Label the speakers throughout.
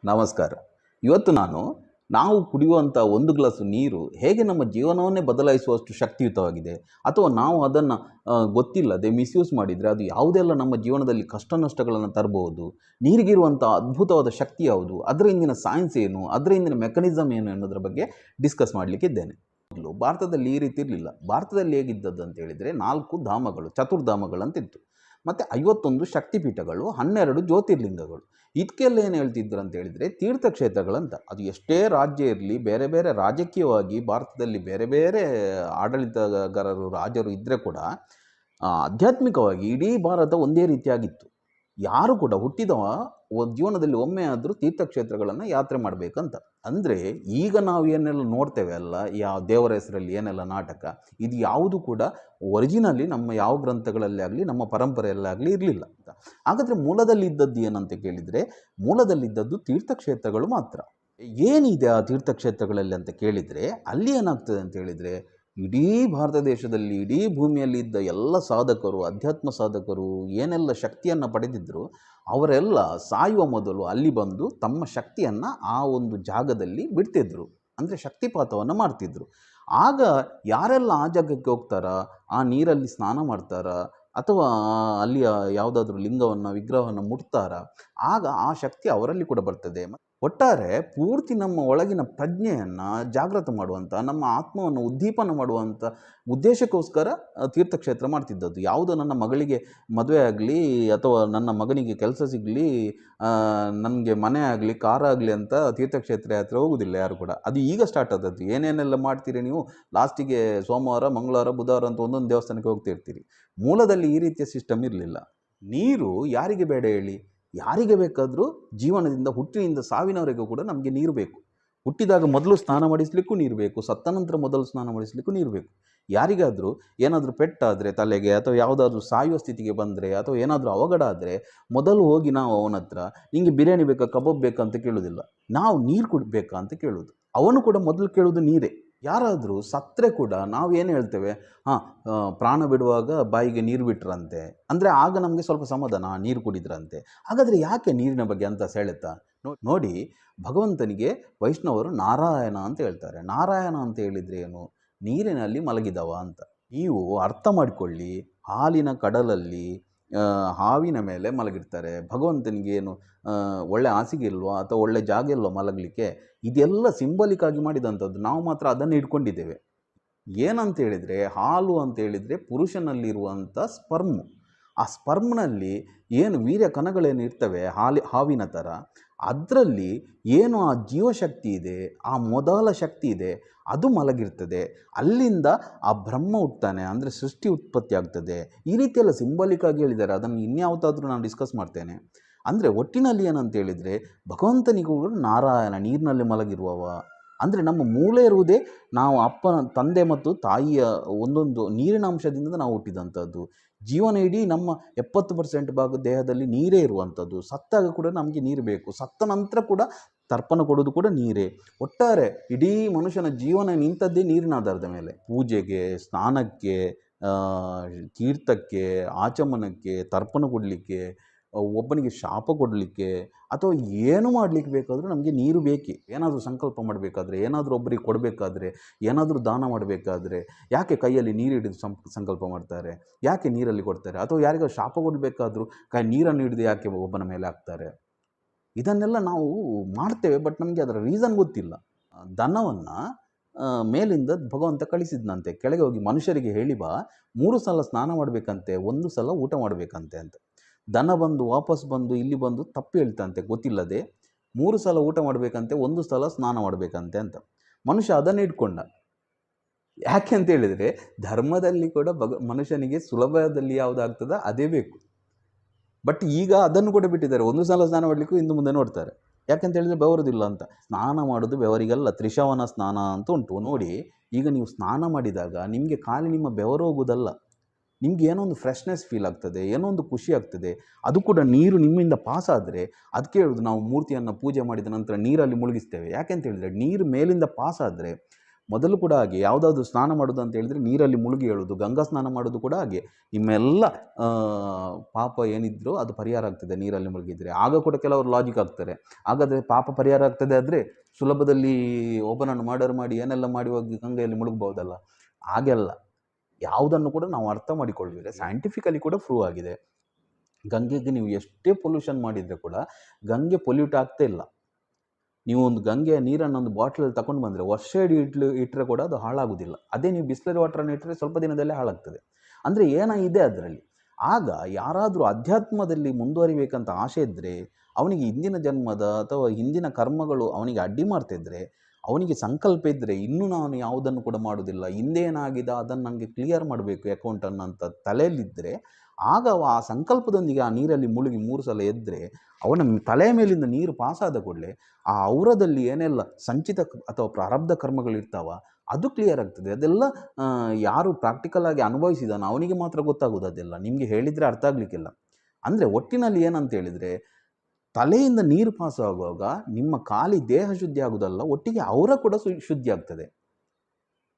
Speaker 1: ನಮಸ್ಕಾರ. ಇವತ್ತು ನಾವು ಕುಡಿಯುವಂಥ ಒಂದು ಗ್ಲಾಸ್ ನೀರು ಹೇಗೆ ನಮ್ಮ ಜೀವನವನ್ನೇ ಬದಲಾಯಿಸುವಷ್ಟು ಶಕ್ತಿಯುತವಾಗಿದೆ, ಅಥವಾ ನಾವು ಅದನ್ನು ಗೊತ್ತಿಲ್ಲದೆ ಮಿಸ್ಯೂಸ್ ಮಾಡಿದರೆ ಅದು ಯಾವುದೆಲ್ಲ ನಮ್ಮ ಜೀವನದಲ್ಲಿ ಕಷ್ಟ ನಷ್ಟಗಳನ್ನು ತರಬಹುದು, ನೀರಿಗಿರುವಂಥ ಅದ್ಭುತವಾದ ಶಕ್ತಿ ಯಾವುದು, ಅದರ ಹಿಂದಿನ ಸೈನ್ಸ್ ಏನು, ಅದರ ಹಿಂದಿನ ಮೆಕಾನಿಸಮ್ ಏನು ಅನ್ನೋದ್ರ ಬಗ್ಗೆ ಡಿಸ್ಕಸ್ ಮಾಡಲಿಕ್ಕಿದ್ದೇನೆ. ಮೊದಲು ಭಾರತದಲ್ಲಿ ಈ ರೀತಿ ಇರಲಿಲ್ಲ. ಭಾರತದಲ್ಲಿ ಹೇಗಿದ್ದದ್ದು ಅಂತ ಹೇಳಿದರೆ 4 ಧಾಮಗಳು, ಚತುರ್ಧಾಮಗಳಂತಿತ್ತು. ಮತ್ತು 51 ಶಕ್ತಿಪೀಠಗಳು, 12 ಜ್ಯೋತಿರ್ಲಿಂಗಗಳು. ಇದಕ್ಕೆಲ್ಲ ಏನು ಹೇಳ್ತಿದ್ರು ಅಂತ ಹೇಳಿದರೆ ತೀರ್ಥಕ್ಷೇತ್ರಗಳಂತ. ಅದು ಎಷ್ಟೇ ರಾಜ್ಯ ಇರಲಿ, ಬೇರೆ ಬೇರೆ ರಾಜಕೀಯವಾಗಿ ಭಾರತದಲ್ಲಿ ಬೇರೆ ಬೇರೆ ಆಡಳಿತಗಾರರು ರಾಜರು ಇದ್ದರೆ ಕೂಡ ಆಧ್ಯಾತ್ಮಿಕವಾಗಿ ಇಡೀ ಭಾರತ ಒಂದೇ ರೀತಿಯಾಗಿತ್ತು. ಯಾರು ಕೂಡ ಹುಟ್ಟಿದವ ಜೀವನದಲ್ಲಿ ಒಮ್ಮೆ ಆದರೂ ತೀರ್ಥಕ್ಷೇತ್ರಗಳನ್ನು ಯಾತ್ರೆ ಮಾಡಬೇಕಂತ. ಅಂದರೆ ಈಗ ನಾವು ಏನೆಲ್ಲ ನೋಡ್ತೇವೆ ಅಲ್ಲ, ಯಾವ ದೇವರ ಹೆಸರಲ್ಲಿ ಏನೆಲ್ಲ ನಾಟಕ, ಇದು ಯಾವುದು ಕೂಡ ಒರಿಜಿನಲಿ ನಮ್ಮ ಯಾವ ಗ್ರಂಥಗಳಲ್ಲಿ ಆಗಲಿ ನಮ್ಮ ಪರಂಪರೆಯಲ್ಲಾಗಲಿ ಇರಲಿಲ್ಲ ಅಂತ. ಹಾಗಾದರೆ ಮೂಲದಲ್ಲಿದ್ದದ್ದು ಏನಂತ ಕೇಳಿದರೆ, ಮೂಲದಲ್ಲಿದ್ದದ್ದು ತೀರ್ಥಕ್ಷೇತ್ರಗಳು ಮಾತ್ರ. ಏನಿದೆ ಆ ತೀರ್ಥಕ್ಷೇತ್ರಗಳಲ್ಲಿ ಅಂತ ಕೇಳಿದರೆ, ಅಲ್ಲಿ ಏನಾಗ್ತದೆ ಅಂತ ಹೇಳಿದರೆ, ಇಡೀ ಭಾರತ ದೇಶದಲ್ಲಿ ಇಡೀ ಭೂಮಿಯಲ್ಲಿ ಇದ್ದ ಎಲ್ಲ ಸಾಧಕರು, ಅಧ್ಯಾತ್ಮ ಸಾಧಕರು ಏನೆಲ್ಲ ಶಕ್ತಿಯನ್ನು ಪಡೆದಿದ್ದರು, ಅವರೆಲ್ಲ ಸಾಯುವ ಮೊದಲು ಅಲ್ಲಿ ಬಂದು ತಮ್ಮ ಶಕ್ತಿಯನ್ನು ಆ ಒಂದು ಜಾಗದಲ್ಲಿ ಬಿಡ್ತಿದ್ರು. ಅಂದರೆ ಶಕ್ತಿಪಾತವನ್ನು ಮಾಡ್ತಿದ್ರು. ಆಗ ಯಾರೆಲ್ಲ ಆ ಜಾಗಕ್ಕೆ ಹೋಗ್ತಾರ, ಆ ನೀರಲ್ಲಿ ಸ್ನಾನ ಮಾಡ್ತಾರ, ಅಥವಾ ಅಲ್ಲಿಯ ಯಾವುದಾದ್ರೂ ಲಿಂಗವನ್ನು ವಿಗ್ರಹವನ್ನು ಮುಟ್ತಾರ, ಆಗ ಆ ಶಕ್ತಿ ಅವರಲ್ಲಿ ಕೂಡ ಬರ್ತದೆ. ಒಟ್ಟಾರೆ ಪೂರ್ತಿ ನಮ್ಮ ಒಳಗಿನ ಪ್ರಜ್ಞೆಯನ್ನು ಜಾಗೃತ ಮಾಡುವಂಥ, ನಮ್ಮ ಆತ್ಮವನ್ನು ಉದ್ದೀಪನ ಮಾಡುವಂಥ ಉದ್ದೇಶಕ್ಕೋಸ್ಕರ ತೀರ್ಥಕ್ಷೇತ್ರ ಮಾಡ್ತಿದ್ದದ್ದು. ಯಾವುದೋ ನನ್ನ ಮಗಳಿಗೆ ಮದುವೆ ಆಗಲಿ, ಅಥವಾ ನನ್ನ ಮಗನಿಗೆ ಕೆಲಸ ಸಿಗಲಿ, ನನಗೆ ಮನೆ ಆಗಲಿ, ಕಾರಾಗಲಿ ಅಂತ ತೀರ್ಥಕ್ಷೇತ್ರ ಯಾತ್ರೆ ಹೋಗೋದಿಲ್ಲ ಯಾರು ಕೂಡ. ಅದು ಈಗ ಸ್ಟಾರ್ಟ್ ಆದದ್ದು. ಏನೇನೆಲ್ಲ ಮಾಡ್ತೀರಿ ನೀವು, ಲಾಸ್ಟಿಗೆ ಸೋಮವಾರ, ಮಂಗಳವಾರ, ಬುಧವಾರ ಅಂತ ಒಂದೊಂದು ದೇವಸ್ಥಾನಕ್ಕೆ ಹೋಗ್ತಿರ್ತೀರಿ. ಮೂಲದಲ್ಲಿ ಈ ರೀತಿಯ ಸಿಸ್ಟಮ್ ಇರಲಿಲ್ಲ. ನೀರು ಯಾರಿಗೆ ಬೇಡ ಹೇಳಿ? ಯಾರಿಗೆ ಬೇಕಾದರೂ ಜೀವನದಿಂದ ಹುಟ್ಟಿನಿಂದ ಸಾವಿನವರೆಗೂ ಕೂಡ ನಮಗೆ ನೀರು ಬೇಕು. ಹುಟ್ಟಿದಾಗ ಮೊದಲು ಸ್ನಾನ ಮಾಡಿಸಲಿಕ್ಕೂ ನೀರು ಬೇಕು, ಸತ್ತ ನಂತರ ಮೊದಲು ಸ್ನಾನ ಮಾಡಿಸಲಿಕ್ಕೂ ನೀರು ಬೇಕು. ಯಾರಿಗಾದರೂ ಏನಾದರೂ ಪೆಟ್ಟಾದರೆ ತಲೆಗೆ, ಅಥವಾ ಯಾವುದಾದ್ರೂ ಸಾಯುವ ಸ್ಥಿತಿಗೆ ಬಂದರೆ, ಅಥವಾ ಏನಾದರೂ ಅವಘಡ ಆದರೆ ಮೊದಲು ಹೋಗಿ ನಾವು ಅವನ ಹತ್ರ ನಿಮಗೆ ಬಿರಿಯಾನಿ ಬೇಕಾ, ಕಬಾಬ್ ಬೇಕಾ ಅಂತ ಕೇಳೋದಿಲ್ಲ, ನಾವು ನೀರು ಕುಡಿಬೇಕಾ ಅಂತ ಕೇಳೋದು. ಅವನು ಕೂಡ ಮೊದಲು ಕೇಳೋದು ನೀರೇ. ಯಾರಾದರೂ ಸತ್ತರೆ ಕೂಡ ನಾವು ಏನು ಹೇಳ್ತೇವೆ, ಪ್ರಾಣ ಬಿಡುವಾಗ ಬಾಯಿಗೆ ನೀರು ಬಿಟ್ರಂತೆ, ಅಂದರೆ ಆಗ ನಮಗೆ ಸ್ವಲ್ಪ ಸಮಾಧಾನ, ನೀರು ಕುಡಿದ್ರಂತೆ. ಹಾಗಾದರೆ ಯಾಕೆ ನೀರಿನ ಬಗ್ಗೆ ಅಂತ ಸೆಳೆತ? ನೋಡಿ, ಭಗವಂತನಿಗೆ ವೈಷ್ಣವರು ನಾರಾಯಣ ಅಂತ ಹೇಳ್ತಾರೆ. ನಾರಾಯಣ ಅಂತ ಹೇಳಿದರೆ ಏನು? ನೀರಿನಲ್ಲಿ ಮಲಗಿದವ ಅಂತ. ನೀವು ಅರ್ಥ ಮಾಡಿಕೊಳ್ಳಿ, ಹಾಲಿನ ಕಡಲಲ್ಲಿ ಹಾವಿನ ಮೇಲೆ ಮಲಗಿರ್ತಾರೆ. ಭಗವಂತನಿಗೆ ಏನು ಒಳ್ಳೆ ಹಾಸಿಗೆ ಇಲ್ವಾ, ಅಥವಾ ಒಳ್ಳೆ ಜಾಗ ಇಲ್ವಾ ಮಲಗಲಿಕ್ಕೆ? ಇದೆಲ್ಲ ಸಿಂಬಲಿಕ್ ಆಗಿ ಮಾಡಿದಂಥದ್ದು. ನಾವು ಮಾತ್ರ ಅದನ್ನು ಇಟ್ಕೊಂಡಿದ್ದೇವೆ. ಏನಂತ ಹೇಳಿದರೆ, ಹಾಲು ಅಂತ ಹೇಳಿದರೆ ಪುರುಷನಲ್ಲಿರುವಂಥ ಸ್ಪರ್ಮು. ಆ ಸ್ಪರ್ಮ್ನಲ್ಲಿ ಏನು ವೀರ್ಯ ಕಣಗಳೇನು ಇರ್ತವೆ ಹಾವಿನ ಥರ, ಅದರಲ್ಲಿ ಏನು ಆ ಜೀವಶಕ್ತಿ ಇದೆ, ಆ ಮೊದಲ ಶಕ್ತಿ ಇದೆ, ಅದು ಮಲಗಿರ್ತದೆ. ಅಲ್ಲಿಂದ ಆ ಬ್ರಹ್ಮ ಹುಟ್ತಾನೆ, ಅಂದರೆ ಸೃಷ್ಟಿ ಉತ್ಪತ್ತಿ ಆಗ್ತದೆ. ಈ ರೀತಿಯೆಲ್ಲ ಸಿಂಬಲಿಕ್ಕಾಗಿ ಹೇಳಿದ್ದಾರೆ. ಅದನ್ನು ಇನ್ಯಾವತ್ತಾದರೂ ನಾನು ಡಿಸ್ಕಸ್ ಮಾಡ್ತೇನೆ. ಅಂದರೆ ಒಟ್ಟಿನಲ್ಲಿ ಏನಂತ ಹೇಳಿದರೆ, ಭಗವಂತನಿಗೂ ನಾರಾಯಣ, ನೀರಿನಲ್ಲಿ ಮಲಗಿರುವವ. ಅಂದರೆ ನಮ್ಮ ಮೂಲ ಇರುವುದೇ ನಾವು ತಂದೆ ಮತ್ತು ತಾಯಿಯ ಒಂದೊಂದು ನೀರಿನ ಅಂಶದಿಂದ ನಾವು ಹುಟ್ಟಿದಂಥದ್ದು. ಜೀವನ ಇಡೀ ನಮ್ಮ 70% ಭಾಗ ದೇಹದಲ್ಲಿ ನೀರೇ ಇರುವಂಥದ್ದು. ಸತ್ತಾಗ ಕೂಡ ನಮಗೆ ನೀರು ಬೇಕು, ಸತ್ತ ನಂತರ ಕೂಡ ತರ್ಪಣ ಕೊಡೋದು ಕೂಡ ನೀರೇ. ಒಟ್ಟಾರೆ ಇಡೀ ಮನುಷ್ಯನ ಜೀವನ ನಿಂತದ್ದೇ ನೀರಿನ ಆಧಾರದ ಮೇಲೆ. ಪೂಜೆಗೆ, ಸ್ನಾನಕ್ಕೆ, ತೀರ್ಥಕ್ಕೆ, ಆಚಮನಕ್ಕೆ, ತರ್ಪಣ ಕೊಡಲಿಕ್ಕೆ, ಒಬ್ಬನಿಗೆ ಶಾಪ ಕೊಡಲಿಕ್ಕೆ, ಅಥವಾ ಏನು ಮಾಡಲಿಕ್ಕೆ ಬೇಕಾದರೂ ನಮಗೆ ನೀರು ಬೇಕೇ. ಏನಾದರೂ ಸಂಕಲ್ಪ ಮಾಡಬೇಕಾದ್ರೆ, ಏನಾದರೂ ಒಬ್ಬರಿಗೆ ಕೊಡಬೇಕಾದ್ರೆ, ಏನಾದರೂ ದಾನ ಮಾಡಬೇಕಾದ್ರೆ, ಯಾಕೆ ಕೈಯಲ್ಲಿ ನೀರು ಹಿಡಿದು ಸಂಕಲ್ಪ ಮಾಡ್ತಾರೆ? ಯಾಕೆ ನೀರಲ್ಲಿ ಕೊಡ್ತಾರೆ? ಅಥವಾ ಯಾರಿಗಾದ್ರು ಶಾಪ ಕೊಡಬೇಕಾದ್ರೂ ನೀರನ್ನು ಹಿಡಿದು ಯಾಕೆ ಒಬ್ಬನ ಮೇಲೆ ಹಾಕ್ತಾರೆ? ಇದನ್ನೆಲ್ಲ ನಾವು ಮಾಡ್ತೇವೆ, ಬಟ್ ನಮಗೆ ಅದರ ರೀಸನ್ ಗೊತ್ತಿಲ್ಲ. ದನವನ್ನು ಮೇಲಿಂದ ಭಗವಂತ ಕಳಿಸಿದ್ನಂತೆ, ಕೆಳಗೆ ಹೋಗಿ ಮನುಷ್ಯರಿಗೆ ಹೇಳಿ ಬಾ, 3 ಸಲ ಸ್ನಾನ ಮಾಡಬೇಕಂತೆ, 1 ಸಲ ಊಟ ಮಾಡಬೇಕಂತೆ ಅಂತ. ದನ ಬಂದು ವಾಪಸ್ ಬಂದು ಇಲ್ಲಿ ಬಂದು ತಪ್ಪು ಹೇಳ್ತಂತೆ ಗೊತ್ತಿಲ್ಲದೆ, 3 ಸಲ ಊಟ ಮಾಡಬೇಕಂತೆ, 1 ಸಲ ಸ್ನಾನ ಮಾಡಬೇಕಂತೆ ಅಂತ. ಮನುಷ್ಯ ಅದನ್ನು ಇಟ್ಕೊಂಡ. ಯಾಕೆ ಅಂತ ಹೇಳಿದರೆ, ಧರ್ಮದಲ್ಲಿ ಕೂಡ ಮನುಷ್ಯನಿಗೆ ಸುಲಭದಲ್ಲಿ ಯಾವುದಾಗ್ತದ ಅದೇ ಬೇಕು. ಬಟ್ ಈಗ ಅದನ್ನು ಕೂಡ ಬಿಟ್ಟಿದ್ದಾರೆ. 1 ಸಲ ಸ್ನಾನ ಮಾಡಲಿಕ್ಕೂ ಹಿಂದೆ ಮುಂದೆ ನೋಡ್ತಾರೆ. ಯಾಕೆಂತ ಹೇಳಿದರೆ ಬೆವರುದಿಲ್ಲ ಅಂತ. ಸ್ನಾನ ಮಾಡೋದು ಬೆವರಿಗಲ್ಲ, ತ್ರಿಶವನ ಸ್ನಾನ ಅಂತ ಉಂಟು. ನೋಡಿ, ಈಗ ನೀವು ಸ್ನಾನ ಮಾಡಿದಾಗ ನಿಮಗೆ ಖಾಲಿ ನಿಮ್ಮ ಬೆವರು ಹೋಗೋದಲ್ಲ, ನಿಮ್ಗೆ ಏನೋ ಒಂದು ಫ್ರೆಶ್ನೆಸ್ ಫೀಲ್ ಆಗ್ತದೆ, ಏನೋ ಒಂದು ಖುಷಿ ಆಗ್ತದೆ. ಅದು ಕೂಡ ನೀರು ನಿಮ್ಮಿಂದ ಪಾಸ್ ಆದರೆ, ಅದಕ್ಕೆ ಹೇಳೋದು ನಾವು ಮೂರ್ತಿಯನ್ನು ಪೂಜೆ ಮಾಡಿದ ನಂತರ ನೀರಲ್ಲಿ ಮುಳುಗಿಸ್ತೇವೆ. ಯಾಕೆಂತ ಹೇಳಿದರೆ, ನೀರು ಮೇಲಿಂದ ಪಾಸ್ ಆದರೆ ಮೊದಲು ಕೂಡ ಹಾಗೆ ಯಾವುದಾದ್ರು ಸ್ನಾನ ಮಾಡೋದು ಅಂತ ಹೇಳಿದರೆ ನೀರಲ್ಲಿ ಮುಳುಗಿ ಹೇಳೋದು, ಗಂಗಾ ಸ್ನಾನ ಮಾಡೋದು ಕೂಡ ಹಾಗೆ. ನಿಮ್ಮೆಲ್ಲ ಪಾಪ ಏನಿದ್ರು ಅದು ಪರಿಹಾರ ಆಗ್ತದೆ ನೀರಲ್ಲಿ ಮುಳುಗಿದ್ರೆ. ಆಗ ಕೂಡ ಕೆಲವರು ಲಾಜಿಕ್ ಆಗ್ತಾರೆ, ಹಾಗಾದರೆ ಪಾಪ ಪರಿಹಾರ ಆಗ್ತದೆ ಆದರೆ ಸುಲಭದಲ್ಲಿ ಒಬ್ಬನನ್ನು ಮರ್ಡರ್ ಮಾಡಿ ಏನೆಲ್ಲ ಮಾಡಿ ಹೋಗಿ ಗಂಗೆಯಲ್ಲಿ ಮುಳುಗಬಹುದಲ್ಲ. ಹಾಗೆಲ್ಲ ಯಾವುದನ್ನು ಕೂಡ ನಾವು ಅರ್ಥ ಮಾಡಿಕೊಳ್ಳಿದ್ರೆ ಸೈಂಟಿಫಿಕಲಿ ಕೂಡ ಪ್ರೂವ್ ಆಗಿದೆ. ಗಂಗೆಗೆ ನೀವು ಎಷ್ಟೇ ಪೊಲ್ಯೂಷನ್ ಮಾಡಿದರೆ ಕೂಡ ಗಂಗೆ ಪೊಲ್ಯೂಟ್ ಆಗ್ತಾ ಇಲ್ಲ. ನೀವು ಒಂದು ಗಂಗೆಯ ನೀರನ್ನು ಒಂದು ಬಾಟ್ಲಲ್ಲಿ ತಗೊಂಡು ಬಂದರೆ ವರ್ಷ ಇಟ್ಟರೆ ಕೂಡ ಅದು ಹಾಳಾಗೋದಿಲ್ಲ. ಅದೇ ನೀವು ಬಿಸ್ಲರಿ ವಾಟರನ್ನು ಇಟ್ಟರೆ ಸ್ವಲ್ಪ ದಿನದಲ್ಲೇ ಹಾಳಾಗ್ತದೆ. ಅಂದರೆ ಏನಾಗಿದೆ ಅದರಲ್ಲಿ. ಆಗ ಯಾರಾದರೂ ಅಧ್ಯಾತ್ಮದಲ್ಲಿ ಮುಂದುವರಿಬೇಕಂತ ಆಸೆ ಇದ್ದರೆ, ಅವನಿಗೆ ಹಿಂದಿನ ಜನ್ಮದ ಅಥವಾ ಹಿಂದಿನ ಕರ್ಮಗಳು ಅವನಿಗೆ ಅಡ್ಡಿ ಮಾಡ್ತಿದ್ರೆ, ಅವನಿಗೆ ಸಂಕಲ್ಪ ಇದ್ದರೆ ಇನ್ನೂ ನಾನು ಯಾವುದನ್ನು ಕೂಡ ಮಾಡೋದಿಲ್ಲ, ಹಿಂದೇನಾಗಿದೆ ಅದನ್ನು ನನಗೆ ಕ್ಲಿಯರ್ ಮಾಡಬೇಕು ಅಕೌಂಟನ್ನು ಅಂತ ತಲೆಯಲ್ಲಿದ್ದರೆ, ಆಗ ಆ ಸಂಕಲ್ಪದೊಂದಿಗೆ ಆ ನೀರಲ್ಲಿ ಮುಳುಗಿ 3 ಸಲ ಎದ್ದರೆ ಅವನ ತಲೆಯ ಮೇಲಿಂದ ನೀರು ಪಾಸಾದ ಕೂಡಲೇ ಆ ಔರದಲ್ಲಿ ಏನೆಲ್ಲ ಸಂಚಿತ ಅಥವಾ ಪ್ರಾರಬ್ಧ ಕರ್ಮಗಳಿರ್ತಾವ ಅದು ಕ್ಲಿಯರ್ ಆಗ್ತದೆ. ಅದೆಲ್ಲ ಯಾರು ಪ್ರಾಕ್ಟಿಕಲ್ ಆಗಿ ಅನುಭವಿಸಿದಾನೋ ಅವನಿಗೆ ಮಾತ್ರ ಗೊತ್ತಾಗೋದು. ಅದೆಲ್ಲ ನಿಮಗೆ ಹೇಳಿದರೆ ಅರ್ಥ ಆಗಲಿಕ್ಕಿಲ್ಲ. ಅಂದರೆ ಒಟ್ಟಿನಲ್ಲಿ ಏನಂತ ಹೇಳಿದರೆ, ತಲೆಯಿಂದ ನೀರು ಪಾಸ್ ಆಗುವಾಗ ನಿಮ್ಮ ಖಾಲಿ ದೇಹ ಶುದ್ಧಿ ಆಗೋದಲ್ಲ, ಒಟ್ಟಿಗೆ ಅವರ ಕೂಡ ಶುದ್ಧಿ ಆಗ್ತದೆ.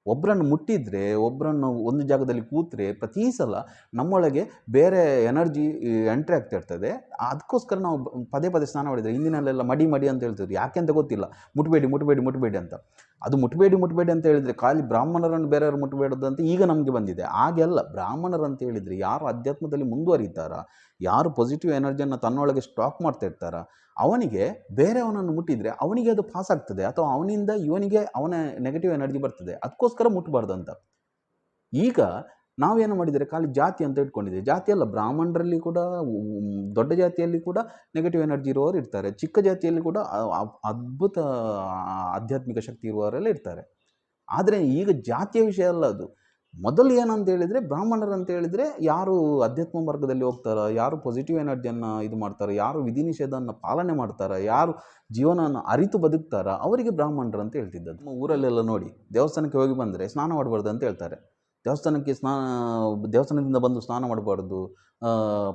Speaker 1: ಒಬ್ಬರನ್ನು ಮುಟ್ಟಿದರೆ, ಒಬ್ಬರನ್ನು ಒಂದು ಜಾಗದಲ್ಲಿ ಕೂತ್ರೆ ಪ್ರತಿ ಸಲ ನಮ್ಮೊಳಗೆ ಬೇರೆ ಎನರ್ಜಿ ಎಂಟ್ರಿ ಆಗ್ತಾ ಇರ್ತದೆ. ಅದಕ್ಕೋಸ್ಕರ ನಾವು ಪದೇ ಪದೇ ಸ್ನಾನ ಮಾಡಿದರೆ, ಹಿಂದಿನಲ್ಲೆಲ್ಲ ಮಡಿ ಮಡಿ ಅಂತ ಹೇಳ್ತಿದ್ರು, ಯಾಕೆ ಅಂತ ಗೊತ್ತಿಲ್ಲ, ಮುಟ್ಬೇಡಿ ಮುಟ್ಬೇಡಿ ಮುಟ್ಬೇಡಿ ಅಂತ. ಅದು ಮುಟ್ಬೇಡಿ ಮುಟ್ಬೇಡಿ ಅಂತ ಹೇಳಿದರೆ ಖಾಲಿ ಬ್ರಾಹ್ಮಣರನ್ನು ಬೇರೆಯವರು ಮುಟ್ಬೇಡದು ಅಂತ ಈಗ ನಮಗೆ ಬಂದಿದೆ. ಹಾಗೆಲ್ಲ ಬ್ರಾಹ್ಮಣರು ಅಂತ ಹೇಳಿದರೆ ಯಾರು ಅಧ್ಯಾತ್ಮದಲ್ಲಿ ಮುಂದುವರಿತಾರ, ಯಾರು ಪಾಸಿಟಿವ್ ಎನರ್ಜಿಯನ್ನು ತನ್ನೊಳಗೆ ಸ್ಟಾಕ್ ಮಾಡ್ತಾ ಇರ್ತಾರ, ಅವನಿಗೆ ಬೇರೆಯವನನ್ನು ಮುಟ್ಟಿದರೆ ಅವನಿಗೆ ಅದು ಪಾಸ್ ಆಗ್ತದೆ, ಅಥವಾ ಅವನಿಂದ ಇವನಿಗೆ ಅವನ ನೆಗೆಟಿವ್ ಎನರ್ಜಿ ಬರ್ತದೆ. ಅದಕ್ಕೋಸ್ಕರ ಮುಟ್ಟಬಾರ್ದು ಅಂತ. ಈಗ ನಾವೇನು ಮಾಡಿದರೆ ಖಾಲಿ ಜಾತಿ ಅಂತ ಇಟ್ಕೊಂಡಿದ್ದೀವಿ. ಜಾತಿ ಅಲ್ಲ, ಬ್ರಾಹ್ಮಣರಲ್ಲಿ ಕೂಡ ದೊಡ್ಡ ಜಾತಿಯಲ್ಲಿ ಕೂಡ ನೆಗೆಟಿವ್ ಎನರ್ಜಿ ಇರುವವರು ಇರ್ತಾರೆ, ಚಿಕ್ಕ ಜಾತಿಯಲ್ಲಿ ಕೂಡ ಅದ್ಭುತ ಆಧ್ಯಾತ್ಮಿಕ ಶಕ್ತಿ ಇರುವವರೆಲ್ಲ ಇರ್ತಾರೆ. ಆದರೆ ಈಗ ಜಾತಿಯ ವಿಷಯ ಅಲ್ಲ ಅದು. ಮೊದಲು ಏನಂತ ಹೇಳಿದರೆ, ಬ್ರಾಹ್ಮಣರು ಅಂತ ಹೇಳಿದರೆ ಯಾರು ಅಧ್ಯಾತ್ಮ ಮಾರ್ಗದಲ್ಲಿ ಹೋಗ್ತಾರೋ, ಯಾರು ಪಾಸಿಟಿವ್ ಎನರ್ಜಿಯನ್ನು ಇದು ಮಾಡ್ತಾರೆ, ಯಾರು ವಿಧಿ ನಿಷೇಧವನ್ನು ಪಾಲನೆ ಮಾಡ್ತಾರೆ, ಯಾರು ಜೀವನವನ್ನು ಅರಿತು ಬದುಕ್ತಾರ, ಅವರಿಗೆ ಬ್ರಾಹ್ಮಣರು ಅಂತ ಹೇಳ್ತಿದ್ದದ್ದು. ನಮ್ಮ ಊರಲ್ಲೆಲ್ಲ ನೋಡಿ, ದೇವಸ್ಥಾನಕ್ಕೆ ಹೋಗಿ ಬಂದರೆ ಸ್ನಾನ ಮಾಡಬಾರ್ದು ಅಂತ ಹೇಳ್ತಾರೆ. ದೇವಸ್ಥಾನದಿಂದ ಬಂದು ಸ್ನಾನ ಮಾಡಬಾರ್ದು,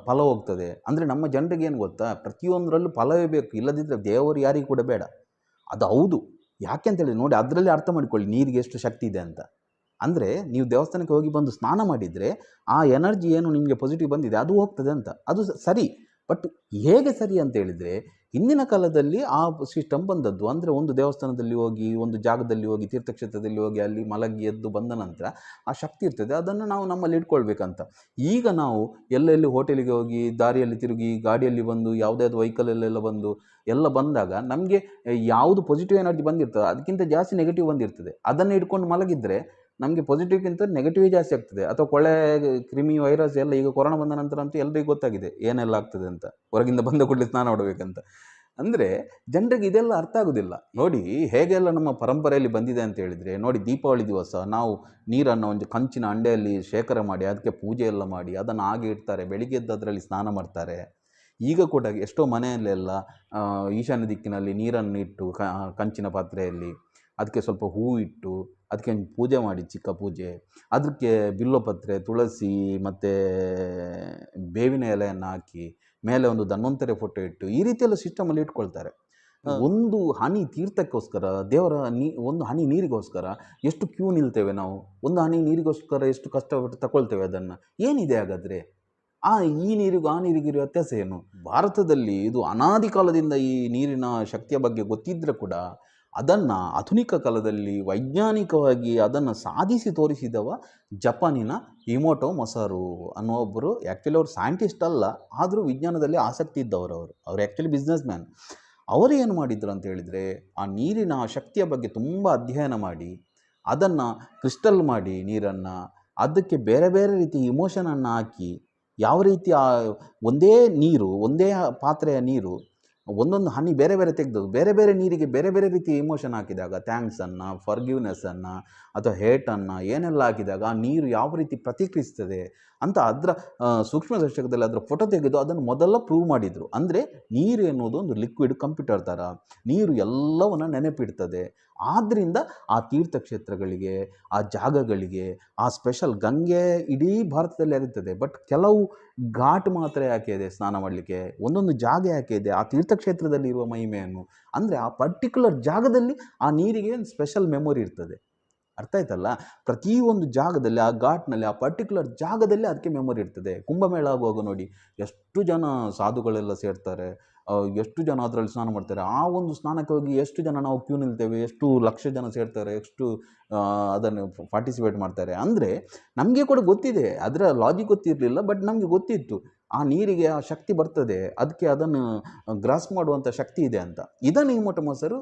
Speaker 1: ಫಲ ಹೋಗ್ತದೆ. ಅಂದರೆ ನಮ್ಮ ಜನರಿಗೆ ಏನು ಗೊತ್ತಾ, ಪ್ರತಿಯೊಂದರಲ್ಲೂ ಫಲವೇ ಬೇಕು, ಇಲ್ಲದಿದ್ದರೆ ದೇವರು ಯಾರಿಗೂ ಕೂಡ ಬೇಡ. ಅದು ಹೌದು. ಯಾಕೆ ಅಂತೇಳಿ ನೋಡಿ, ಅದರಲ್ಲಿ ಅರ್ಥ ಮಾಡಿಕೊಳ್ಳಿ ನೀರಿಗೆ ಎಷ್ಟು ಶಕ್ತಿ ಇದೆ ಅಂತ. ಅಂದರೆ ನೀವು ದೇವಸ್ಥಾನಕ್ಕೆ ಹೋಗಿ ಬಂದು ಸ್ನಾನ ಮಾಡಿದರೆ ಆ ಎನರ್ಜಿ ಏನು ನಿಮಗೆ ಪಾಸಿಟಿವ್ ಬಂದಿದೆ ಅದು ಹೋಗ್ತದೆ ಅಂತ. ಅದು ಸರಿ. ಬಟ್ ಹೇಗೆ ಸರಿ ಅಂತ ಹೇಳಿದರೆ, ಹಿಂದಿನ ಕಾಲದಲ್ಲಿ ಆ ಸಿಸ್ಟಮ್ ಬಂದದ್ದು. ಅಂದರೆ ಒಂದು ದೇವಸ್ಥಾನದಲ್ಲಿ ಹೋಗಿ, ಒಂದು ಜಾಗದಲ್ಲಿ ಹೋಗಿ, ತೀರ್ಥಕ್ಷೇತ್ರದಲ್ಲಿ ಹೋಗಿ ಅಲ್ಲಿ ಮಲಗಿ ಎದ್ದು ಬಂದ ನಂತರ ಆ ಶಕ್ತಿ ಇರ್ತದೆ, ಅದನ್ನು ನಾವು ನಮ್ಮಲ್ಲಿ ಇಟ್ಕೊಳ್ಬೇಕಂತ. ಈಗ ನಾವು ಎಲ್ಲೆಲ್ಲಿ ಹೋಟೆಲಿಗೆ ಹೋಗಿ, ದಾರಿಯಲ್ಲಿ ತಿರುಗಿ, ಗಾಡಿಯಲ್ಲಿ ಬಂದು, ಯಾವುದಾದ್ರು ವೆಹಿಕಲಲ್ಲೆಲ್ಲ ಬಂದು ಎಲ್ಲ ಬಂದಾಗ ನಮಗೆ ಯಾವುದು ಪಾಸಿಟಿವ್ ಎನರ್ಜಿ ಬಂದಿರ್ತದೆ ಅದಕ್ಕಿಂತ ಜಾಸ್ತಿ ನೆಗೆಟಿವ್ ಬಂದಿರ್ತದೆ. ಅದನ್ನು ಇಟ್ಕೊಂಡು ಮಲಗಿದರೆ ನಮಗೆ ಪಾಸಿಟಿವ್ಗಿಂತ ನೆಗೆಟಿವೇ ಜಾಸ್ತಿ ಆಗ್ತದೆ. ಅಥವಾ ಕೊಳೆ, ಕ್ರಿಮಿ, ವೈರಸ್ ಎಲ್ಲ ಈಗ ಕೊರೋನಾ ಬಂದ ನಂತರ ಅಂತೂ ಎಲ್ಲರಿಗೂ ಗೊತ್ತಾಗಿದೆ ಏನೆಲ್ಲ ಆಗ್ತದೆ ಅಂತ, ಹೊರಗಿಂದ ಬಂದ ಕೂಡಲೇ ಸ್ನಾನ ಮಾಡಬೇಕಂತ. ಅಂದರೆ ಜನರಿಗೆ ಇದೆಲ್ಲ ಅರ್ಥ ಆಗೋದಿಲ್ಲ. ನೋಡಿ ಹೇಗೆಲ್ಲ ನಮ್ಮ ಪರಂಪರೆಯಲ್ಲಿ ಬಂದಿದೆ ಅಂತ ಹೇಳಿದರೆ, ನೋಡಿ ದೀಪಾವಳಿ ದಿವಸ ನಾವು ನೀರನ್ನು ಒಂದು ಕಂಚಿನ ಅಂಡೆಯಲ್ಲಿ ಶೇಖರ ಮಾಡಿ ಅದಕ್ಕೆ ಪೂಜೆ ಎಲ್ಲ ಮಾಡಿ ಅದನ್ನು ಹಾಗೆ ಇಡ್ತಾರೆ, ಬೆಳಿಗ್ಗೆ ಎದ್ದು ಅದರಲ್ಲಿ ಸ್ನಾನ ಮಾಡ್ತಾರೆ. ಈಗ ಕೂಡ ಎಷ್ಟೋ ಮನೆಯಲ್ಲೆಲ್ಲ ಈಶಾನ್ಯ ದಿಕ್ಕಿನಲ್ಲಿ ನೀರನ್ನು ಇಟ್ಟು ಕಂಚಿನ ಪಾತ್ರೆಯಲ್ಲಿ ಅದಕ್ಕೆ ಸ್ವಲ್ಪ ಹೂವು ಇಟ್ಟು ಅದಕ್ಕೆ ಪೂಜೆ ಮಾಡಿ, ಚಿಕ್ಕ ಪೂಜೆ, ಅದಕ್ಕೆ ಬಿಲ್ಲೋಪತ್ರೆ, ತುಳಸಿ ಮತ್ತು ಬೇವಿನ ಎಲೆಯನ್ನು ಹಾಕಿ ಮೇಲೆ ಒಂದು ಧನ್ವಂತರಿ ಫೋಟೋ ಇಟ್ಟು ಈ ರೀತಿಯೆಲ್ಲ ಸಿಸ್ಟಮಲ್ಲಿ ಇಟ್ಕೊಳ್ತಾರೆ. ಒಂದು ಹನಿ ತೀರ್ಥಕ್ಕೋಸ್ಕರ, ದೇವರ ಒಂದು ಹನಿ ನೀರಿಗೋಸ್ಕರ ಎಷ್ಟು ಕ್ಯೂ ನಿಲ್ತೇವೆ ನಾವು. ಒಂದು ಹನಿ ನೀರಿಗೋಸ್ಕರ ಎಷ್ಟು ಕಷ್ಟಪಟ್ಟು ತಗೊಳ್ತೇವೆ ಅದನ್ನು. ಏನಿದೆ ಹಾಗಾದರೆ ಈ ನೀರಿಗೂ ಆ ನೀರಿಗಿರೋ ವ್ಯತ್ಯಾಸ ಏನು? ಭಾರತದಲ್ಲಿ ಇದು ಅನಾದಿ ಕಾಲದಿಂದ ಈ ನೀರಿನ ಶಕ್ತಿಯ ಬಗ್ಗೆ ಗೊತ್ತಿದ್ದರೆ ಕೂಡ ಅದನ್ನು ಆಧುನಿಕ ಕಾಲದಲ್ಲಿ ವೈಜ್ಞಾನಿಕವಾಗಿ ಅದನ್ನು ಸಾಧಿಸಿ ತೋರಿಸಿದವ ಜಪಾನಿನ ಇಮೋಟೋ ಮಸಾರು ಅನ್ನೋ ಒಬ್ಬರು. ಆ್ಯಕ್ಚುಲಿ ಅವರು ಸೈಂಟಿಸ್ಟ್ ಅಲ್ಲ, ಆದರೂ ವಿಜ್ಞಾನದಲ್ಲಿ ಆಸಕ್ತಿ ಇದ್ದವರು. ಅವರು ಆ್ಯಕ್ಚುಲಿ ಬಿಸ್ನೆಸ್ ಮ್ಯಾನ್. ಅವರು ಏನು ಮಾಡಿದ್ರು ಅಂತ ಹೇಳಿದರೆ, ಆ ನೀರಿನ ಶಕ್ತಿಯ ಬಗ್ಗೆ ತುಂಬ ಅಧ್ಯಯನ ಮಾಡಿ ಅದನ್ನು ಕ್ರಿಸ್ಟಲ್ ಮಾಡಿ ನೀರನ್ನು, ಅದಕ್ಕೆ ಬೇರೆ ಬೇರೆ ರೀತಿ ಇಮೋಷನನ್ನು ಹಾಕಿ, ಯಾವ ರೀತಿ ಒಂದೇ ನೀರು, ಒಂದೇ ಪಾತ್ರೆಯ ನೀರು ಒಂದೊಂದು ಹನಿ ಬೇರೆ ಬೇರೆ ತೆಗೆದದ್ದು, ಬೇರೆ ಬೇರೆ ನೀರಿಗೆ ಬೇರೆ ಬೇರೆ ರೀತಿಯ ಇಮೋಷನ್ ಹಾಕಿದಾಗ, ಥ್ಯಾಂಕ್ಸನ್ನು, ಫರ್ಗಿವ್ನೆಸ್ಸನ್ನು ಅಥವಾ ಹೇಟನ್ನು ಏನೆಲ್ಲ ಹಾಕಿದಾಗ ಆ ನೀರು ಯಾವ ರೀತಿ ಪ್ರತಿಕ್ರಿಯಿಸ್ತದೆ ಅಂತ ಅದರ ಸೂಕ್ಷ್ಮ ದರ್ಶಕದಲ್ಲಿ ಅದರ ಫೋಟೋ ತೆಗೆದು ಅದನ್ನು ಮೊದಲ ಪ್ರೂವ್ ಮಾಡಿದರು. ಅಂದರೆ ನೀರು ಎನ್ನುವುದು ಒಂದು ಲಿಕ್ವಿಡ್ ಕಂಪ್ಯೂಟರ್ ಥರ, ನೀರು ಎಲ್ಲವನ್ನು ನೆನಪಿಡ್ತದೆ. ಆದ್ದರಿಂದ ಆ ತೀರ್ಥಕ್ಷೇತ್ರಗಳಿಗೆ, ಆ ಜಾಗಗಳಿಗೆ, ಆ ಸ್ಪೆಷಲ್ ಗಂಗೆ ಇಡೀ ಭಾರತದಲ್ಲಿ ಹರಿತದೆ. ಬಟ್ ಕೆಲವು ಘಾಟ್ ಮಾತ್ರ ಯಾಕೆ ಇದೆ ಸ್ನಾನ ಮಾಡಲಿಕ್ಕೆ, ಒಂದೊಂದು ಜಾಗ ಯಾಕೆ ಇದೆ ಆ ತೀರ್ಥಕ್ಷೇತ್ರದಲ್ಲಿ ಇರುವ ಮಹಿಮೆಯನ್ನು. ಅಂದರೆ ಆ ಪರ್ಟಿಕ್ಯುಲರ್ ಜಾಗದಲ್ಲಿ ಆ ನೀರಿಗೆ ಒಂದು ಸ್ಪೆಷಲ್ ಮೆಮೊರಿ ಇರ್ತದೆ. ಅರ್ಥ ಆಯ್ತಲ್ಲ? ಪ್ರತಿಯೊಂದು ಜಾಗದಲ್ಲಿ, ಆ ಘಾಟ್‌ನಲ್ಲಿ, ಆ ಪರ್ಟಿಕ್ಯುಲರ್ ಜಾಗದಲ್ಲಿ ಅದಕ್ಕೆ ಮೆಮೊರಿ ಇರ್ತದೆ. ಕುಂಭಮೇಳ ಆಗುವಾಗ ನೋಡಿ, ಎಷ್ಟು ಜನ ಸಾಧುಗಳೆಲ್ಲ ಸೇರ್ತಾರೆ. ಎಷ್ಟು ಜನ ಅದರಲ್ಲಿ ಸ್ನಾನ ಮಾಡ್ತಾರೆ. ಆ ಒಂದು ಸ್ನಾನಕ್ಕೆ ಹೋಗಿ ಎಷ್ಟು ಜನ ನಾವು ಕ್ಯೂ ನಿಲ್ತೇವೆ, ಎಷ್ಟು ಲಕ್ಷ ಜನ ಸೇರ್ತಾರೆ, ಎಷ್ಟು ಅದನ್ನು ಪಾರ್ಟಿಸಿಪೇಟ್ ಮಾಡ್ತಾರೆ. ಅಂದರೆ ನಮಗೆ ಕೂಡ ಗೊತ್ತಿದೆ, ಅದರ ಲಾಜಿಕ್ ಗೊತ್ತಿರಲಿಲ್ಲ, ಬಟ್ ನಮಗೆ ಗೊತ್ತಿತ್ತು. ಆ ನೀರಿಗೆ ಆ ಶಕ್ತಿ ಬರ್ತದೆ, ಅದಕ್ಕೆ ಅದನ್ನು ಗ್ರಾಸ್ಪ್ ಮಾಡುವಂಥ ಶಕ್ತಿ ಇದೆ ಅಂತ. ಇದನ್ನು ಇಮೋಟಮಸರು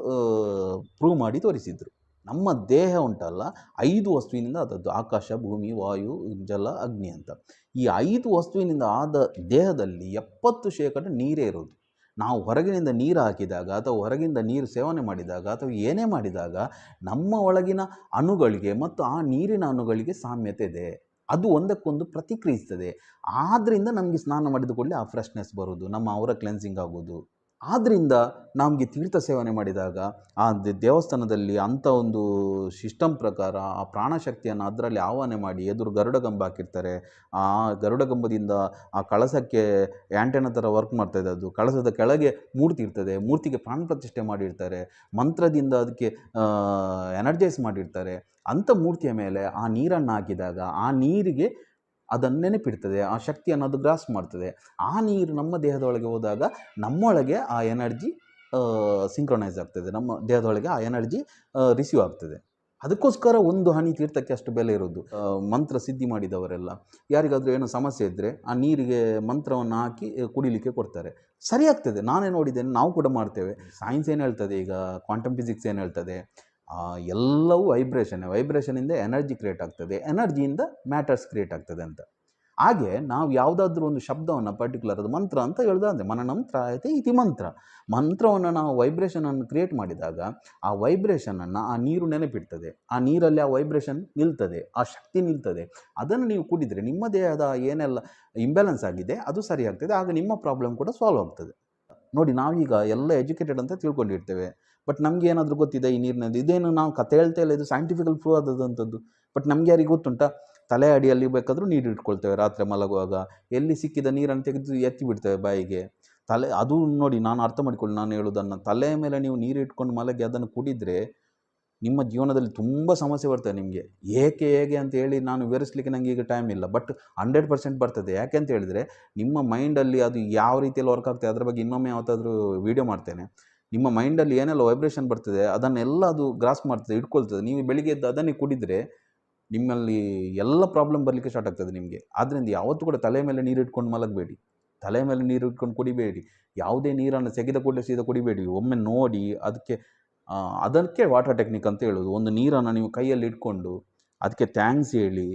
Speaker 1: ಪ್ರೂವ್ ಮಾಡಿ ತೋರಿಸಿದರು. ನಮ್ಮ ದೇಹ ಉಂಟಲ್ಲ, 5 ವಸ್ತುವಿನಿಂದ ಆದದ್ದು. ಆಕಾಶ, ಭೂಮಿ, ವಾಯು, ಜಲ, ಅಗ್ನಿ ಅಂತ. ಈ 5 ವಸ್ತುವಿನಿಂದ ಆದ ದೇಹದಲ್ಲಿ 70% ನೀರೇ ಇರೋದು. ನಾವು ಹೊರಗಿನಿಂದ ನೀರು ಹಾಕಿದಾಗ ಅಥವಾ ಹೊರಗಿಂದ ನೀರು ಸೇವನೆ ಮಾಡಿದಾಗ ಅಥವಾ ಏನೇ ಮಾಡಿದಾಗ ನಮ್ಮ ಒಳಗಿನ ಅಣುಗಳಿಗೆ ಮತ್ತು ಆ ನೀರಿನ ಅಣುಗಳಿಗೆ ಸಾಮ್ಯತೆ ಇದೆ. ಅದು ಒಂದಕ್ಕೊಂದು ಪ್ರತಿಕ್ರಿಯಿಸ್ತದೆ. ಆದ್ದರಿಂದ ನಮಗೆ ಸ್ನಾನ ಮಾಡಿದ ಕೂಡಲೇ ಆ ಫ್ರೆಶ್ನೆಸ್ ಬರೋದು, ನಮ್ಮ ಅವರ ಕ್ಲೆನ್ಸಿಂಗ್ ಆಗೋದು. ಆದ್ದರಿಂದ ನಮಗೆ ತೀರ್ಥ ಸೇವನೆ ಮಾಡಿದಾಗ ಆ ದೇವಸ್ಥಾನದಲ್ಲಿ ಅಂಥ ಒಂದು ಸಿಸ್ಟಮ್ ಪ್ರಕಾರ ಆ ಪ್ರಾಣಶಕ್ತಿಯನ್ನು ಅದರಲ್ಲಿ ಆವಾಹನೆ ಮಾಡಿ ಎದುರು ಗರುಡಗಂಬ ಹಾಕಿರ್ತಾರೆ. ಆ ಗರುಡಗಂಬದಿಂದ ಆ ಕಳಸಕ್ಕೆ ಆ್ಯಂಟೆನಾ ಥರ ವರ್ಕ್ ಮಾಡ್ತಾಯಿದೆ. ಅದು ಕಳಸದ ಕೆಳಗೆ ಮೂರ್ತಿ ಇರ್ತದೆ, ಮೂರ್ತಿಗೆ ಪ್ರಾಣ ಪ್ರತಿಷ್ಠೆ ಮಾಡಿರ್ತಾರೆ, ಮಂತ್ರದಿಂದ ಅದಕ್ಕೆ ಎನರ್ಜೈಸ್ ಮಾಡಿರ್ತಾರೆ. ಅಂಥ ಮೂರ್ತಿಯ ಮೇಲೆ ಆ ನೀರನ್ನು ಹಾಕಿದಾಗ ಆ ನೀರಿಗೆ ಅದನ್ನು ನೆನಪಿಡ್ತದೆ, ಆ ಶಕ್ತಿಯನ್ನು ಅದು ಗ್ರಾಸ್ ಮಾಡ್ತದೆ. ಆ ನೀರು ನಮ್ಮ ದೇಹದೊಳಗೆ ಹೋದಾಗ ನಮ್ಮೊಳಗೆ ಆ ಎನರ್ಜಿ ಸಿಂಕ್ರೊನೈಸ್ ಆಗ್ತದೆ, ನಮ್ಮ ದೇಹದೊಳಗೆ ಆ ಎನರ್ಜಿ ರಿಸೀವ್ ಆಗ್ತದೆ. ಅದಕ್ಕೋಸ್ಕರ ಒಂದು ಹನಿ ತೀರ್ಥಕ್ಕೆ ಅಷ್ಟು ಬೆಲೆ ಇರೋದು. ಮಂತ್ರ ಸಿದ್ಧಿ ಮಾಡಿದವರೆಲ್ಲ ಯಾರಿಗಾದರೂ ಏನೋ ಸಮಸ್ಯೆ ಇದ್ದರೆ ಆ ನೀರಿಗೆ ಮಂತ್ರವನ್ನು ಹಾಕಿ ಕುಡಿಲಿಕ್ಕೆ ಕೊಡ್ತಾರೆ. ಸರಿ ಆಗ್ತದೆ. ನಾನೇ ನೋಡಿದ್ದೇನೆ, ನಾವು ಕೂಡ ಮಾಡ್ತೇವೆ. ಸೈನ್ಸ್ ಏನು ಹೇಳ್ತದೆ, ಈಗ ಕ್ವಾಂಟಮ್ ಫಿಸಿಕ್ಸ್ ಏನು ಹೇಳ್ತದೆ, ಎಲ್ಲವೂ ವೈಬ್ರೇಷನಿಂದ ಎನರ್ಜಿ ಕ್ರಿಯೇಟ್ ಆಗ್ತದೆ, ಎನರ್ಜಿಯಿಂದ ಮ್ಯಾಟರ್ಸ್ ಕ್ರಿಯೇಟ್ ಆಗ್ತದೆ ಅಂತ. ಹಾಗೆ ನಾವು ಯಾವುದಾದ್ರೂ ಒಂದು ಶಬ್ದವನ್ನು ಪರ್ಟಿಕ್ಯುಲರ್ ಅದು ಮಂತ್ರ ಅಂತ ಹೇಳ್ದಂತೆ, ಮನನಂತ್ರ ಆಯಿತು ಇತಿ ಮಂತ್ರ. ಮಂತ್ರವನ್ನು ನಾವು ವೈಬ್ರೇಷನನ್ನು ಕ್ರಿಯೇಟ್ ಮಾಡಿದಾಗ ಆ ವೈಬ್ರೇಷನನ್ನು ಆ ನೀರು ನೆನಪಿಡ್ತದೆ. ಆ ನೀರಲ್ಲಿ ಆ ವೈಬ್ರೇಷನ್ ನಿಲ್ತದೆ, ಆ ಶಕ್ತಿ ನಿಲ್ತದೆ. ಅದನ್ನು ನೀವು ಕುಡಿದರೆ ನಿಮ್ಮ ದೇಹದ ಏನೆಲ್ಲ ಇಂಬ್ಯಾಲೆನ್ಸ್ ಆಗಿದೆ ಅದು ಸರಿ ಆಗ್ತದೆ. ಆಗ ನಿಮ್ಮ ಪ್ರಾಬ್ಲಮ್ ಕೂಡ ಸಾಲ್ವ್ ಆಗ್ತದೆ. ನೋಡಿ, ನಾವೀಗ ಎಲ್ಲ ಎಜುಕೇಟೆಡ್ ಅಂತ ತಿಳ್ಕೊಂಡಿರ್ತೇವೆ, ಬಟ್ ನಮ್ಗೆ ಏನಾದರೂ ಗೊತ್ತಿದೆ ಈ ನೀರಿನದ್ದು? ಇದೇನು ನಾವು ಕತೆ ಹೇಳ್ತಾ ಇಲ್ಲ, ಇದು ಸೈಂಟಿಫಿಕಲ್ ಪ್ರೂವ್ ಆದಂಥದ್ದು. ಬಟ್ ನಮ್ಗೆ ಯಾರಿಗೆ ಗೊತ್ತುಂಟಾ? ತಲೆ ಅಡಿಯಲ್ಲಿ ಬೇಕಾದರೂ ನೀರು ಇಟ್ಕೊಳ್ತೇವೆ, ರಾತ್ರಿ ಮಲಗುವಾಗ ಎಲ್ಲಿ ಸಿಕ್ಕಿದ ನೀರನ್ನು ತೆಗೆದು ಎತ್ತಿ ಬಿಡ್ತೇವೆ ಬಾಯಿಗೆ. ಅದು ನೋಡಿ, ನಾನು ಅರ್ಥ ಮಾಡಿಕೊಳ್ಳಿ ನಾನು ಹೇಳೋದನ್ನು. ತಲೆಯ ಮೇಲೆ ನೀವು ನೀರು ಇಟ್ಕೊಂಡು ಮಲಗಿ ಅದನ್ನು ಕುಡಿದರೆ ನಿಮ್ಮ ಜೀವನದಲ್ಲಿ ತುಂಬ ಸಮಸ್ಯೆ ಬರ್ತದೆ ನಿಮಗೆ. ಹೇಗೆ ಅಂತ ಹೇಳಿ ನಾನು ವಿವರಿಸಲಿಕ್ಕೆ ನನಗೆ ಈಗ ಟೈಮ್ ಇಲ್ಲ, ಬಟ್ 100% ಬರ್ತದೆ. ಯಾಕೆ ಅಂತ ಹೇಳಿದರೆ ನಿಮ್ಮ ಮೈಂಡಲ್ಲಿ ಅದು ಯಾವ ರೀತಿಯಲ್ಲಿ ವರ್ಕ್ ಆಗ್ತದೆ ಅದರ ಬಗ್ಗೆ ಇನ್ನೊಮ್ಮೆ ಯಾವತ್ತಾದರೂ ವೀಡಿಯೋ ಮಾಡ್ತೇನೆ. ನಿಮ್ಮ ಮೈಂಡಲ್ಲಿ ಏನೆಲ್ಲ ವೈಬ್ರೇಷನ್ ಬರ್ತದೆ ಅದನ್ನೆಲ್ಲ ಅದು ಗ್ರಾಸ್ ಮಾಡ್ತದೆ, ಇಟ್ಕೊಳ್ತದೆ. ನೀವು ಬೆಳಿಗ್ಗೆ ಎದ್ದು ಅದನ್ನೇ ಕುಡಿದರೆ ನಿಮ್ಮಲ್ಲಿ ಎಲ್ಲ ಪ್ರಾಬ್ಲಮ್ ಬರಲಿಕ್ಕೆ ಸ್ಟಾರ್ಟ್ ಆಗ್ತದೆ ನಿಮಗೆ. ಆದ್ದರಿಂದ ಯಾವತ್ತೂ ಕೂಡ ತಲೆ ಮೇಲೆ ನೀರು ಇಟ್ಕೊಂಡು ಮಲಗಬೇಡಿ, ತಲೆ ಮೇಲೆ ನೀರು ಇಟ್ಕೊಂಡು ಕುಡಿಬೇಡಿ. ಯಾವುದೇ ನೀರನ್ನು ತೆಗೆದ ಕೂಡಲೇ ಸೀದಾ ಕುಡಿಬೇಡಿ. ಒಮ್ಮೆ ನೋಡಿ ಅದಕ್ಕೆ ವಾಟರ್ ಟೆಕ್ನಿಕ್ ಅಂತ ಹೇಳೋದು. ಒಂದು ನೀರನ್ನು ನೀವು ಕೈಯಲ್ಲಿ ಇಟ್ಕೊಂಡು ಅದಕ್ಕೆ ಥ್ಯಾಂಕ್ಸ್ ಹೇಳಿ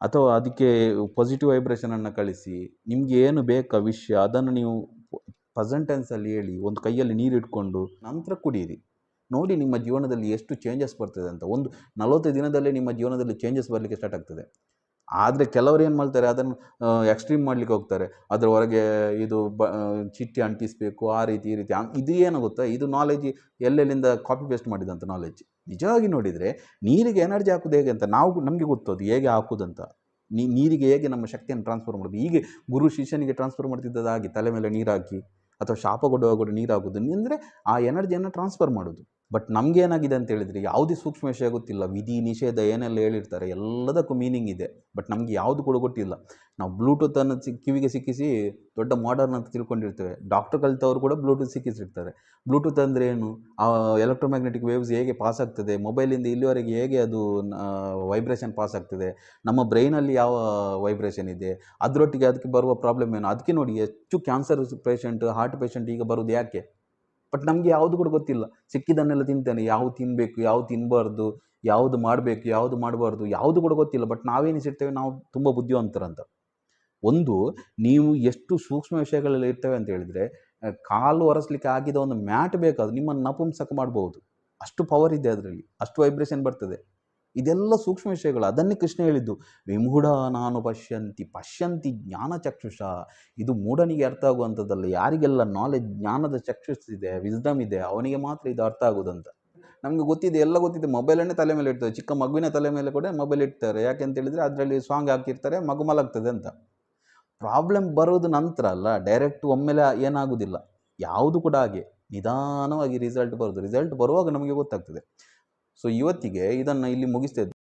Speaker 1: ಅಥವಾ ಅದಕ್ಕೆ ಪಾಸಿಟಿವ್ ವೈಬ್ರೇಷನನ್ನು ಕಳಿಸಿ, ನಿಮಗೆ ಏನು ಬೇಕಾ ವಿಷಯ ಅದನ್ನು ನೀವು ಪ್ರೆಸೆಂಟ್ ಟೆನ್ಸಲ್ಲಿ ಹೇಳಿ ಒಂದು ಕೈಯಲ್ಲಿ ನೀರು ಇಟ್ಕೊಂಡು ನಂತರ ಕುಡಿಯಿರಿ. ನೋಡಿ ನಿಮ್ಮ ಜೀವನದಲ್ಲಿ ಎಷ್ಟು ಚೇಂಜಸ್ ಬರ್ತದೆ ಅಂತ. ಒಂದು 40 ದಿನದಲ್ಲೇ ನಿಮ್ಮ ಜೀವನದಲ್ಲಿ ಚೇಂಜಸ್ ಬರಲಿಕ್ಕೆ ಸ್ಟಾರ್ಟ್ ಆಗ್ತದೆ. ಆದರೆ ಕೆಲವರು ಏನು ಮಾಡ್ತಾರೆ, ಅದನ್ನು ಎಕ್ಸ್ಟ್ರೀಮ್ ಮಾಡಲಿಕ್ಕೆ ಹೋಗ್ತಾರೆ. ಅದರ ಹೊರಗೆ ಇದು ಚಿಟ್ಟಿ ಅಂಟಿಸಬೇಕು, ಆ ರೀತಿ ಈ ರೀತಿ. ಇದು ಏನು ಗೊತ್ತಾ, ಇದು ನಾಲೆಜ್ ಎಲ್ಲೆಲ್ಲಿಂದ ಕಾಪಿ ಪೇಸ್ಟ್ ಮಾಡಿದಂಥ ನಾಲೆಜ್. ನಿಜವಾಗಿ ನೋಡಿದರೆ ನೀರಿಗೆ ಎನರ್ಜಿ ಹಾಕೋದು ಹೇಗೆ ಅಂತ ನಮಗೆ ಗೊತ್ತದು ಹೇಗೆ ಹಾಕೋದಂತ. ನೀರಿಗೆ ಹೇಗೆ ನಮ್ಮ ಶಕ್ತಿಯನ್ನು ಟ್ರಾನ್ಸ್ಫರ್ ಮಾಡೋದು. ಹೀಗೆ ಗುರು ಶಿಷ್ಯನಿಗೆ ಟ್ರಾನ್ಸ್ಫರ್ ಮಾಡ್ತಿದ್ದದ್ದು ಹಾಗೆ, ತಲೆ ಮೇಲೆ ನೀರು ಹಾಕಿ ಅಥವಾ ಶಾಪ ಕೊಡುವಾಗ ಕೂಡ ನೀರು ಹಾಕೋದು ಅಂದರೆ ಆ ಎನರ್ಜಿಯನ್ನು ಟ್ರಾನ್ಸ್ಫರ್ ಮಾಡೋದು. ಬಟ್ ನಮಗೇನಾಗಿದೆ ಅಂತ ಹೇಳಿದರೆ ಯಾವುದೇ ಸೂಕ್ಷ್ಮ ವಿಷಯ ಗೊತ್ತಿಲ್ಲ. ವಿಧಿ ನಿಷೇಧ ಏನೆಲ್ಲ ಹೇಳಿರ್ತಾರೆ ಎಲ್ಲದಕ್ಕೂ ಮೀನಿಂಗ್ ಇದೆ, ಬಟ್ ನಮಗೆ ಯಾವುದು ಕೂಡ ಗೊತ್ತಿಲ್ಲ. ನಾವು ಬ್ಲೂಟೂತನ್ನು ಕಿವಿಗೆ ಸಿಕ್ಕಿಸಿ ದೊಡ್ಡ ಮಾಡರ್ನ್ ಅಂತ ತಿಳ್ಕೊಂಡಿರ್ತೇವೆ. ಡಾಕ್ಟರ್ ಕಲಿತವರು ಕೂಡ ಬ್ಲೂಟೂತ್ ಸಿಕ್ಕಿಸಿರ್ತಾರೆ. ಬ್ಲೂಟೂತ್ ಅಂದರೆ ಏನು, ಆ ಎಲೆಕ್ಟ್ರೋಮ್ಯಾಗ್ನೆಟಿಕ್ ವೇವ್ಸ್ ಹೇಗೆ ಪಾಸ್ ಆಗ್ತದೆ, ಮೊಬೈಲಿಂದ ಇಲ್ಲಿವರೆಗೆ ಹೇಗೆ ಅದು ವೈಬ್ರೇಷನ್ ಪಾಸ್ ಆಗ್ತದೆ, ನಮ್ಮ ಬ್ರೈನಲ್ಲಿ ಯಾವ ವೈಬ್ರೇಷನ್ ಇದೆ, ಅದರೊಟ್ಟಿಗೆ ಅದಕ್ಕೆ ಬರುವ ಪ್ರಾಬ್ಲಮ್ ಏನು. ಅದಕ್ಕೆ ನೋಡಿ ಹೆಚ್ಚು ಕ್ಯಾನ್ಸರ್ ಪೇಷಂಟ್, ಹಾರ್ಟ್ ಪೇಷಂಟ್ ಈಗ ಬರೋದು ಯಾಕೆ? ಬಟ್ ನಮಗೆ ಯಾವುದು ಕೂಡ ಗೊತ್ತಿಲ್ಲ. ಸಿಕ್ಕಿದ್ದನ್ನೆಲ್ಲ ತಿಂತೇನೆ, ಯಾವುದು ತಿನ್ನಬೇಕು ಯಾವುದು ತಿನ್ನಬಾರ್ದು, ಯಾವುದು ಮಾಡಬೇಕು ಯಾವುದು ಮಾಡಬಾರ್ದು ಯಾವುದು ಕೂಡ ಗೊತ್ತಿಲ್ಲ. ಬಟ್ ನಾವೇನಿಸಿರ್ತೇವೆ, ನಾವು ತುಂಬ ಬುದ್ಧಿವಂತರಂತ. ಒಂದು ನೀವು ಎಷ್ಟು ಸೂಕ್ಷ್ಮ ವಿಷಯಗಳಲ್ಲಿ ಇರ್ತೇವೆ ಅಂತ ಹೇಳಿದರೆ, ಕಾಲು ಒರೆಸ್ಲಿಕ್ಕೆ ಆಗಿದ ಒಂದು ಮ್ಯಾಟ್ ಬೇಕಾದ್ರೆ ನಿಮ್ಮನ್ನು ನಪುಂಸಕ ಮಾಡ್ಬೋದು. ಅಷ್ಟು ಪವರ್ ಇದೆ ಅದರಲ್ಲಿ, ಅಷ್ಟು ವೈಬ್ರೇಷನ್ ಬರ್ತದೆ. ಇದೆಲ್ಲ ಸೂಕ್ಷ್ಮ ವಿಷಯಗಳು. ಅದನ್ನೇ ಕೃಷ್ಣ ಹೇಳಿದ್ದು, ವಿಮೂಢ ನಾನು ಪಶ್ಯಂತಿ ಜ್ಞಾನ ಚಕ್ಷುಷ. ಇದು ಮೂಢನಿಗೆ ಅರ್ಥ ಆಗುವಂಥದ್ದಲ್ಲ. ಯಾರಿಗೆಲ್ಲ ನಾಲೆಜ್, ಜ್ಞಾನದ ಚಕ್ಷುಷಿದೆ, ವಿಸ್ಡಮ್ ಇದೆ, ಅವನಿಗೆ ಮಾತ್ರ ಇದು ಅರ್ಥ ಆಗೋದಂತ. ನಮಗೆ ಗೊತ್ತಿದೆ, ಎಲ್ಲ ಗೊತ್ತಿದೆ. ಮೊಬೈಲನ್ನೇ ತಲೆ ಮೇಲೆ ಇಡ್ತಾರೆ, ಚಿಕ್ಕ ಮಗುವಿನ ತಲೆ ಮೇಲೆ ಕೂಡ ಮೊಬೈಲ್ ಇಡ್ತಾರೆ. ಯಾಕೆ ಅಂತ ಹೇಳಿದರೆ ಅದರಲ್ಲಿ ಸಾಂಗ್ ಹಾಕಿರ್ತಾರೆ, ಮಗು ಮಲಗ್ತದೆ ಅಂತ. ಪ್ರಾಬ್ಲಮ್ ಬರೋದು ನಂತರ ಅಲ್ಲ, ಡೈರೆಕ್ಟ್ ಒಮ್ಮೆಲೆ ಏನಾಗೋದಿಲ್ಲ. ಯಾವುದು ಕೂಡ ಹಾಗೆ ನಿಧಾನವಾಗಿ ರಿಸಲ್ಟ್ ಬರೋದು. ರಿಸಲ್ಟ್ ಬರುವಾಗ ನಮಗೆ ಗೊತ್ತಾಗ್ತದೆ. ಸೊ ಇವತ್ತಿಗೆ ಇದನ್ನು ಇಲ್ಲಿ ಮುಗಿಸ್ತಾ ಇದ್ದೀನಿ.